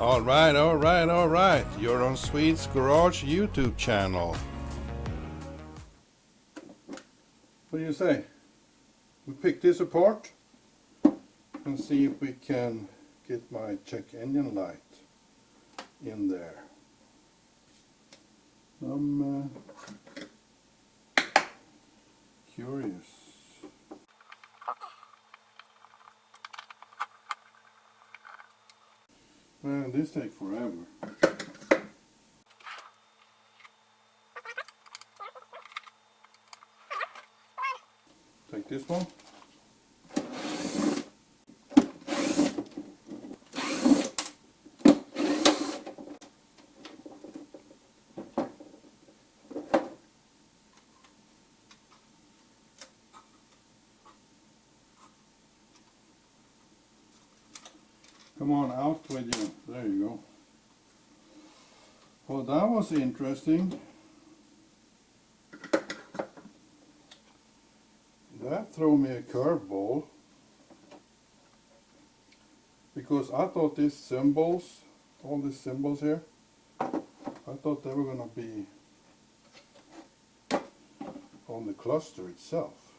Alright. You're on Swedes Garage YouTube channel. What do you say? We pick this apart and see if we can get my check engine light in there. I'm curious. Man, this takes forever. Take this one. Come on, out with you. There you go. Well, that was interesting. That threw me a curveball. Because I thought these symbols, all these symbols here, I thought they were going to be on the cluster itself.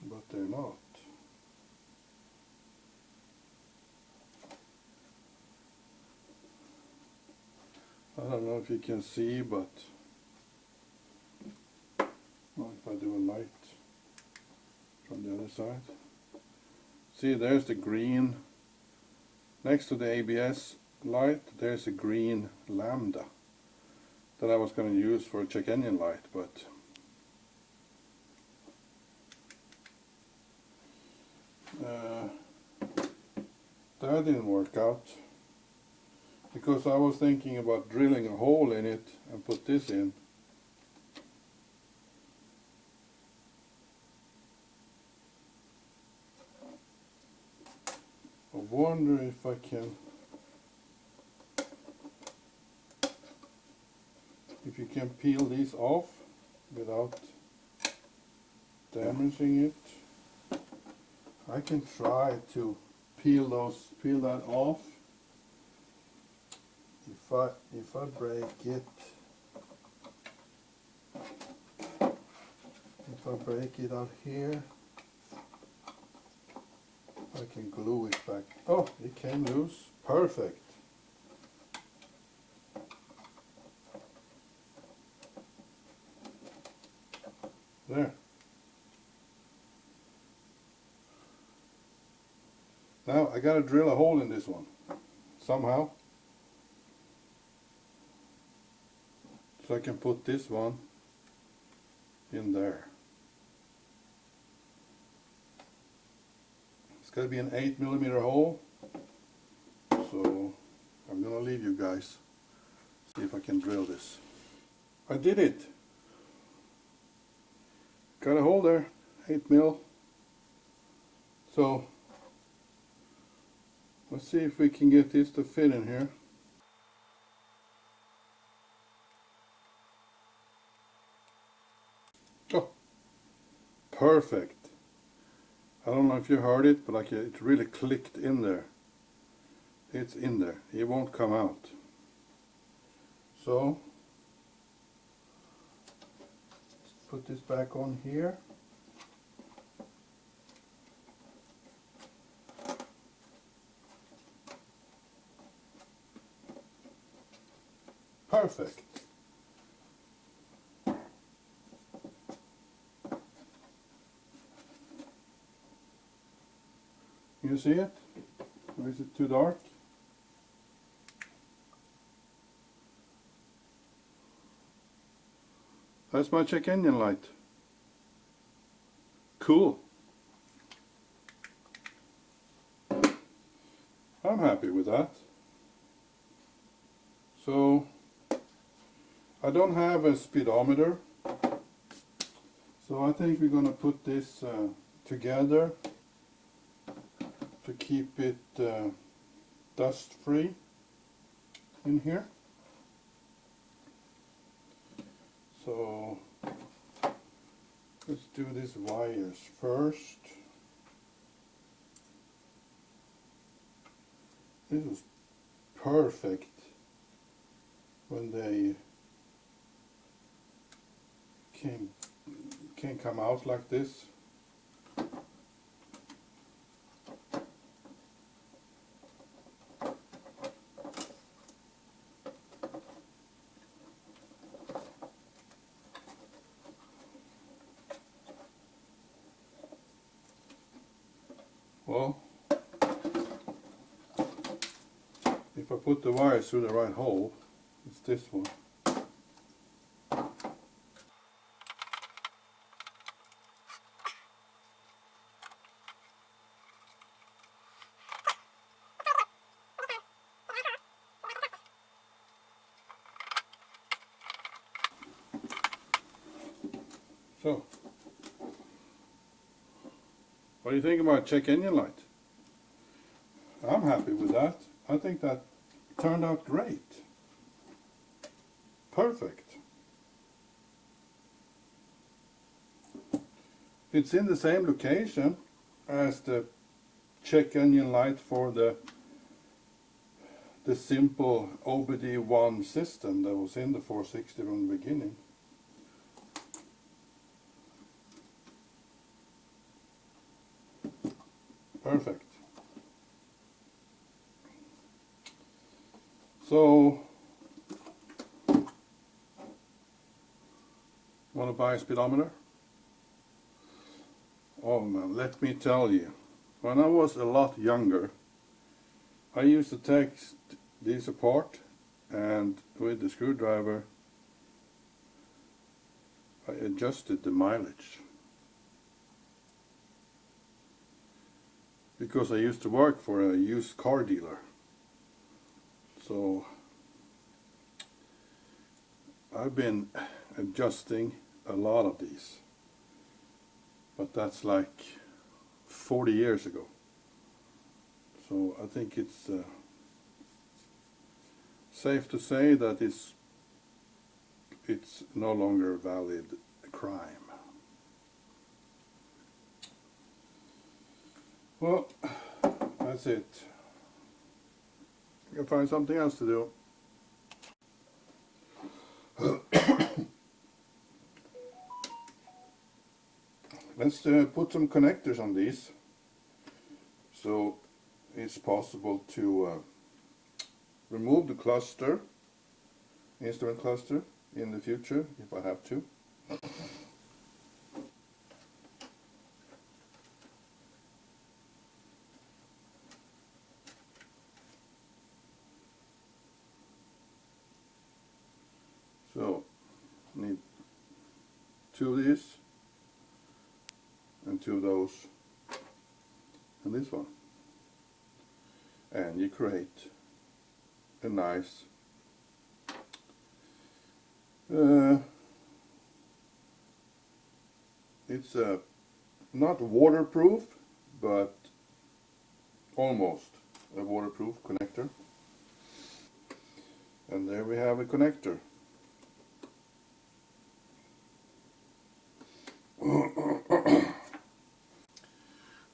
But they're not. I don't know if you can see, but well, if I do a light from the other side. See, there's the green. Next to the ABS light, there's a green lambda that I was going to use for a check engine light, but that didn't work out. Because I was thinking about drilling a hole in it and put this in. I wonder if I can, if you can peel these off without damaging it. I can try to peel that off. If I break it, out here, I can glue it back. Oh, it came loose. Perfect. There. Now I gotta drill a hole in this one somehow. So I can put this one in there. It's got to be an 8mm hole. So I'm going to leave you guys. See if I can drill this. I did it. Got a hole there, 8mm. So let's see if we can get this to fit in here. Oh, perfect. I don't know if you heard it, but like it really clicked in there. It's in there. It won't come out. So let's put this back on here. Perfect. You see it? Or is it too dark? That's my check engine light. Cool. I'm happy with that. So I don't have a speedometer, so I think we're going to put this together to keep it dust free in here. So let's do these wires first. This was perfect when they can come out like this. Well, if I put the wires through the right hole, it's this one. So, what do you think about check engine light? I'm happy with that. I think that turned out great. Perfect. It's in the same location as the check engine light for the simple OBD 1 system that was in the 460 from the beginning. Perfect. So, want to buy a speedometer? Oh man, let me tell you, when I was a lot younger, I used to take these apart and with the screwdriver I adjusted the mileage. Because I used to work for a used car dealer. So I've been adjusting a lot of these. But that's like 40 years ago. So I think it's safe to say that it's no longer a valid crime. Well, that's it. I can find something else to do. Let's put some connectors on these, so it's possible to remove the cluster, instrument cluster, in the future if I have to. So, need 2 of these, and 2 of those, and this one. And you create a nice it's not waterproof, but almost a waterproof connector. And there we have a connector.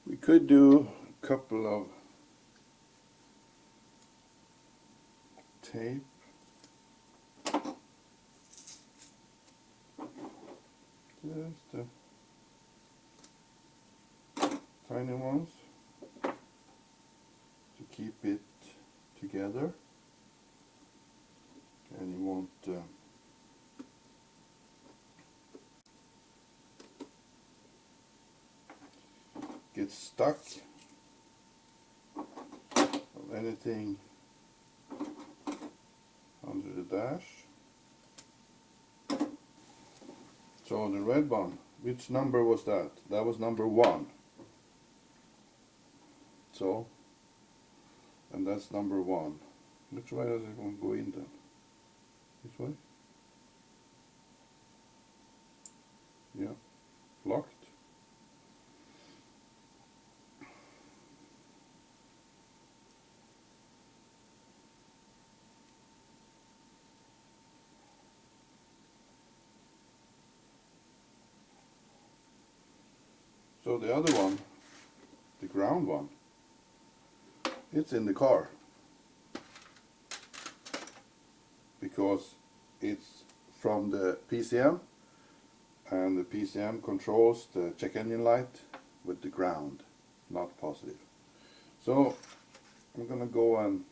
We could do a couple of tape. Just the tiny ones to keep it together. And you won't get stuck of anything under the dash. So the red one, which number was that? That was number 1. So, and that's number 1. Which way does it want to go in then? This way? Yeah, locked. So the other one, the ground one, it's in the car. because it's from the PCM, and the PCM controls the check engine light with the ground, not positive. So I'm gonna go and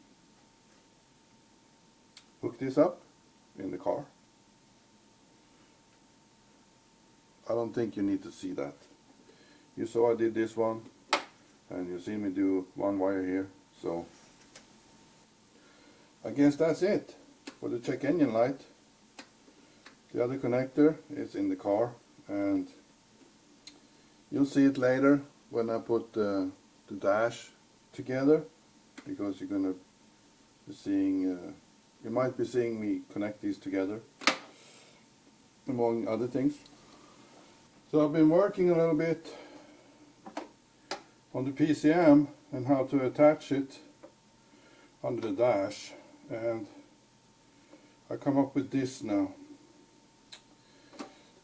hook this up in the car. I don't think you need to see that. You saw I did this one, and you see me do one wire here, so I guess that's it for the check engine light. The other connector is in the car, and you'll see it later when I put the dash together, because you're gonna be seeing, you might be seeing me connect these together, among other things. So I've been working a little bit on the PCM and how to attach it under the dash, and I come up with this now.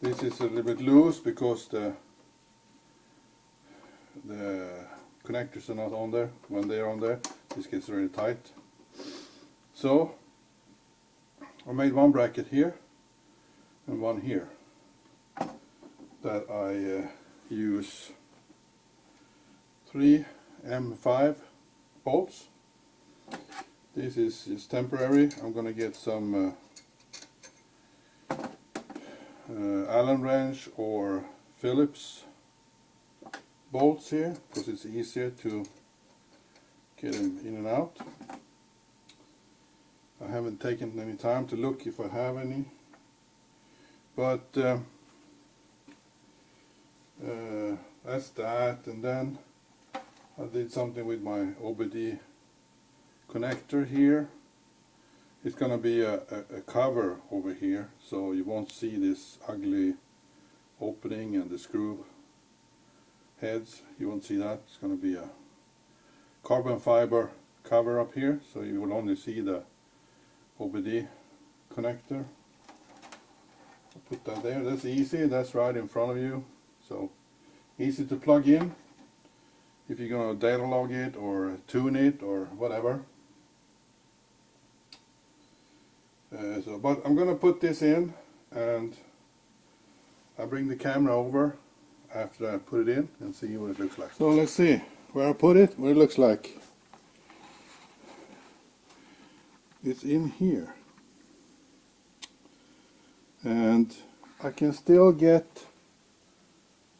This is a little bit loose because the connectors are not on there. When they are on there, this gets really tight. So I made one bracket here and one here that I use 3 M5 bolts. This is just temporary. I'm gonna get some Allen wrench or Phillips bolts here, because it's easier to get them in and out. I haven't taken any time to look if I have any, but that's that. And then I did something with my OBD connector here. It's gonna be a cover over here, so you won't see this ugly opening and the screw heads. You won't see that. It's gonna be a carbon fiber cover up here, so you will only see the OBD connector. I'll put that there. That's easy. That's right in front of you, so easy to plug in if you're gonna data log it or tune it or whatever. But I'm gonna put this in, and I'll bring the camera over after I put it in and see what it looks like. So let's see where I put it, what it looks like. It's in here, and I can still get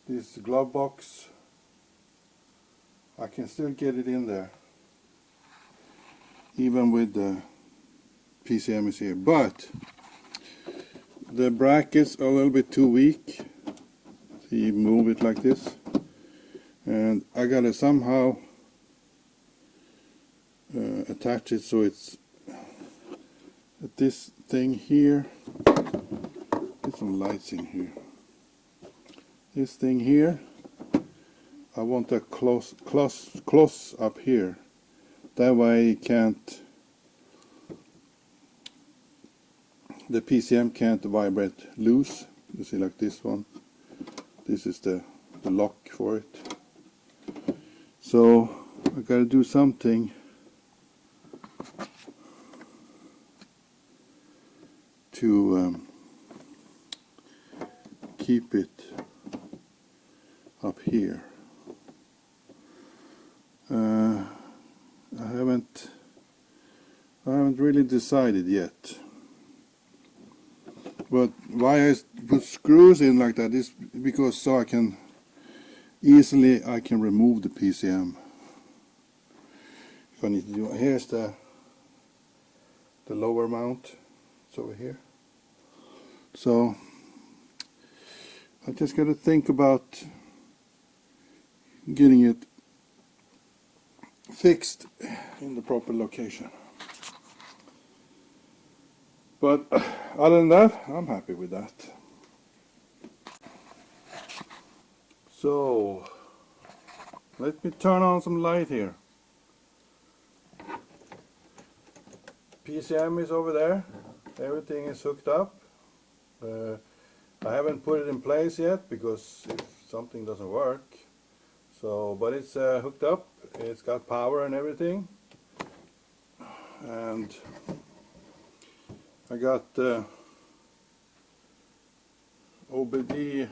this glove box, I can still get it in there even with the PCM is here, but the brackets are a little bit too weak. So you move it like this, and I gotta somehow attach it so it's this thing here. Get some lights in here. This thing here, I want that close up here. That way it can't, the PCM can't vibrate loose. You see, like this one. This is the lock for it. So I gotta do something to keep it up here. I haven't really decided yet. But why I put screws in like that is because so I can easily remove the PCM if I need to do. Here's the lower mount. It's over here. So I just got to think about getting it fixed in the proper location. But other than that, I'm happy with that. So let me turn on some light here. PCM is over there. Everything is hooked up. I haven't put it in place yet because if something doesn't work. So, but it's hooked up. It's got power and everything. And I got the OBD.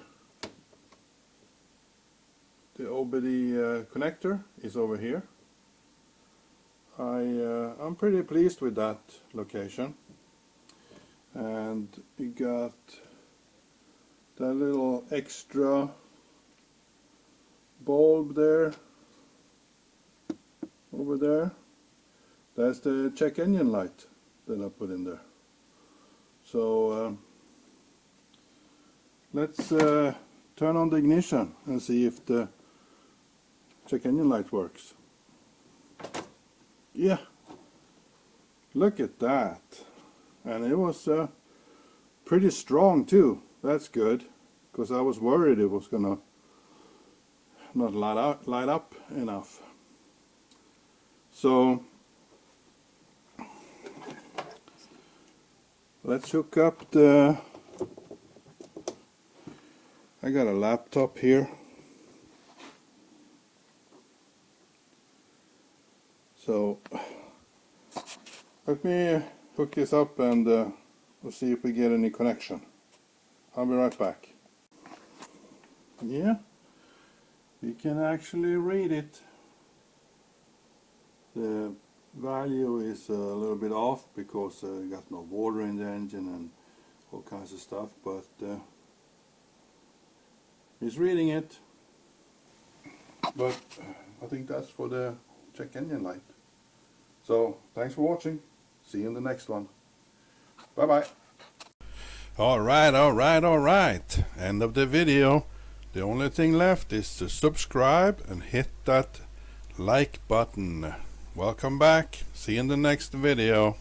The OBD connector is over here. I'm pretty pleased with that location. And you got that little extra bulb there, over there. That's the check engine light that I put in there. So let's turn on the ignition and see if the check engine light works. Yeah, look at that. And it was pretty strong too. That's good, because I was worried it was gonna not light up enough. So let's hook up the, I got a laptop here. So let me hook this up and we'll see if we get any connection. I'll be right back. Yeah, we can actually read it. The value is a little bit off because you got no water in the engine and all kinds of stuff, but it's reading it. But I think that's for the check engine light. So thanks for watching. See you in the next one. Bye bye. Alright. End of the video. The only thing left is to subscribe and hit that like button. Welcome back. See you in the next video.